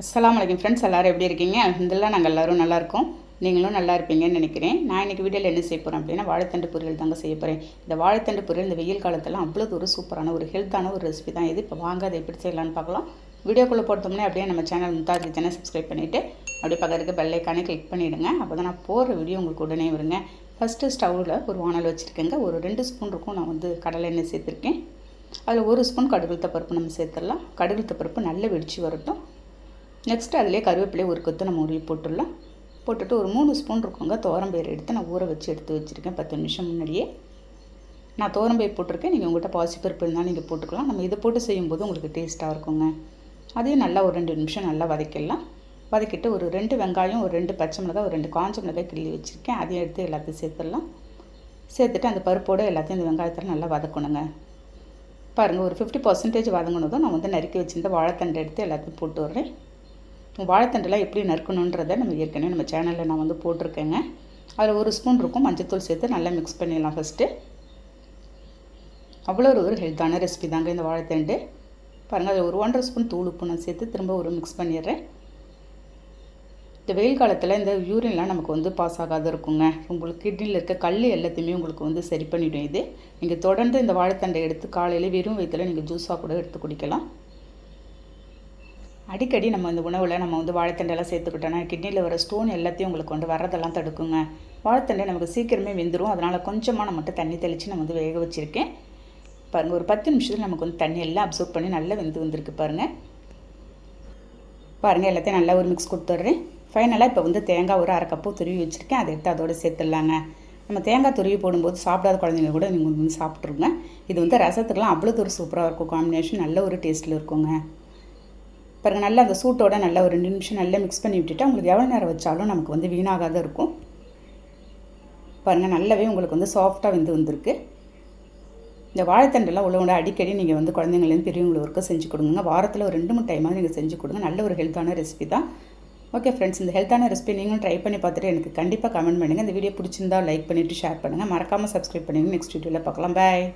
அஸ்ஸலாமு அலைக்கும் ஃப்ரெண்ட்ஸ், எல்லோரும் எப்படி இருக்கீங்க? அல்ஹம்துலில்லாஹ் நாங்கள் எல்லோரும் நல்லாயிருக்கோம். நீங்களும் நல்லா இருப்பீங்கன்னு நினைக்கிறேன். நான் இன்றைக்கி வீடியோவில் என்ன செய்ய போகிறேன் அப்படின்னா, வாழைத்தண்டு பொரியல் தாங்க செய்ய போகிறேன். இந்த வாழைத்தண்டு பொரியல் இந்த வெயில் காலத்தெல்லாம் அவ்வளோ ஒரு சூப்பரான ஒரு ஹெல்த்தான ஒரு ரெசிபி தான் இது. இப்போ வாங்க அதை எப்படி செய்யலான்னு பார்க்கலாம். வீடியோக்குள்ளே போட்டோம்னே அப்படியே நம்ம சேனல் மும்தாஜ் கிச்சனை சப்ஸ்கிரைப் பண்ணிவிட்டு அப்படியே பக்கத்துக்கு பெல் ஐக்கானே கிளிக் பண்ணிவிடுங்க. அப்போ தான் நான் போகிற வீடியோ உங்களுக்கு உடனே வருங்க. ஃபஸ்ட்டு ஸ்டவ்வில் ஒரு வானல் வச்சுருக்கேங்க. ஒரு 2 ஸ்பூன் இருக்கும். நான் வந்து கடலை எண்ணெய் சேர்த்துருக்கேன். அதில் 1 ஸ்பூன் கடுகுளுத்த பருப்பு நம்ம சேர்த்துடலாம். கடுகுளுத்த பருப்பு நல்லா வெடித்து வரட்டும். நெக்ஸ்ட்டு அதிலே கருவேப்பிலையை ஒரு கொத்து நம்ம உருவி போட்டுடலாம். போட்டுட்டு ஒரு 3 ஸ்பூன் இருக்குங்க துவரம்பயிறு எடுத்து நான் ஊற வச்சு எடுத்து வச்சுருக்கேன் 10 நிமிஷம் முன்னாடியே. நான் துவரம்பயிறு போட்டிருக்கேன். நீங்கள் உங்கள்கிட்ட பாசிப்பருப்பு இருந்தால் நீங்கள் போட்டுக்கலாம். நம்ம இதை போட்டு செய்யும்போது உங்களுக்கு டேஸ்ட்டாக இருக்குங்க. அதையும் நல்லா ஒரு 2 நிமிஷம் நல்லா வதக்கிடலாம். வதக்கிட்டு ஒரு 2 வெங்காயம், ஒரு 2 பச்சை மிளகாய், ஒரு 2 காஞ்ச மிளகாய் கிள்ளி வச்சுருக்கேன். அதையும் எடுத்து எல்லாத்தையும் சேர்த்துடலாம். சேர்த்துட்டு அந்த பருப்போடு எல்லாத்தையும் இந்த வெங்காயத்தில் நல்லா வதக்கணுங்க. பாருங்கள், ஒரு 50% வதங்கினதும் நான் வந்து நறுக்கி வச்சுருந்த வாழைத்தண்டை எடுத்து எல்லாத்தையும் போட்டு விட்றேன். வாழைத்தண்டெல்லாம் எப்படி நறுக்கணுன்றதை நம்ம ஏற்கனவே நம்ம சேனலில் நான் வந்து போட்டிருக்கேங்க. அதில் 1 ஸ்பூன் இருக்கும் மஞ்சத்தூள் சேர்த்து நல்லா மிக்ஸ் பண்ணிடலாம். ஃபஸ்ட்டு அவ்வளோ ஒரு ஹெல்த்தான ரெசிபி தாங்க இந்த வாழைத்தண்டு. பாருங்கள், அதில் ஒரு 1.5 ஸ்பூன் தூள் உப்பு நான் சேர்த்து திரும்ப ஒரு மிக்ஸ் பண்ணிடுறேன். இந்த வெயில் காலத்தில் இந்த யூரின்லாம் நமக்கு வந்து பாஸ் ஆகாத இருக்குங்க. உங்களுக்கு கிட்னியில் இருக்க கல் எல்லாத்தையுமே உங்களுக்கு வந்து சரி பண்ணிவிடும் இது. நீங்கள் தொடர்ந்து இந்த வாழைத்தண்டை எடுத்து காலையில் வெறும் வயிற்றில் நீங்கள் ஜூஸாக கூட எடுத்து குடிக்கலாம். அடிக்கடி நம்ம இந்த உணவில் நம்ம வந்து வாழைத்தண்டெல்லாம் சேர்த்துக்கிட்டோன்னா கிட்னியில் வர ஸ்டோன் எல்லாத்தையும் உங்களுக்கு வந்து வரதெல்லாம் தடுக்குங்க. வாழைத்தண்டை நமக்கு சீக்கிரமே வெந்துடும். அதனால் கொஞ்சமாக நான் மட்டும் தண்ணி தெளித்து நான் வந்து வேக வச்சுருக்கேன். பாருங்கள், ஒரு 10 நிமிஷத்தில் நமக்கு வந்து தண்ணி எல்லாம் அப்சர்வ் பண்ணி நல்லா வெந்து வந்திருக்கு. பாருங்கள் எல்லாத்தையும் நல்லா ஒரு மிக்ஸ் கொடுத்துட்றேன். ஃபைனலாக இப்போ வந்து தேங்காய் ஒரு 1/2 கப்பு துருவி வச்சுருக்கேன். அதை எடுத்து அதோடு சேர்த்துடலாங்க. நம்ம தேங்காய் துருவி போடும்போது சாப்பிடாத குழந்தைங்க கூட நீங்கள் வந்து சாப்பிட்ருங்க. இது வந்து ரசத்துக்கெலாம் அவ்வளோ ஒரு சூப்பராக இருக்கும். காம்பினேஷன் நல்ல ஒரு டேஸ்ட்டில் இருக்குங்க. பாருங்கள், நல்லா அந்த சூட்டோட நல்லா ஒரு 2 நிமிஷம் நல்லா மிக்ஸ் பண்ணி விட்டுட்டு உங்களுக்கு எவ்வளோ நேரம் வச்சாலும் நமக்கு வந்து வீணாகாத இருக்கும். பாருங்கள், நல்லாவே உங்களுக்கு வந்து சாஃப்டாக வந்திருக்கு. இந்த வாழைத்தண்டெல்லாம் உள்ள அடிக்கடி நீங்கள் வந்து குழந்தைங்கள்லேருந்து பெரியவங்களுக்கு வரைக்கும் செஞ்சு கொடுங்க. வாரத்தில் ஒரு 2-3 டைமாக நீங்கள் செஞ்சு கொடுங்க. நல்ல ஒரு ஹெல்த்தான ரெசிபி தான். ஓகே ஃப்ரெண்ட்ஸ், இந்த ஹெல்த்தான ரெசிபி நீங்களும் ட்ரை பண்ணி பார்த்துட்டு எனக்கு கண்டிப்பாக கமெண்ட் பண்ணுங்கள். இந்த வீடியோ பிடிச்சிருந்தால் லைக் பண்ணிவிட்டு ஷேர் பண்ணுங்கள். மறக்காமல் சப்ஸ்கிரைப் பண்ணுங்கள். நெக்ஸ்ட் வீடியோவில் பார்க்கலாம். பாய்.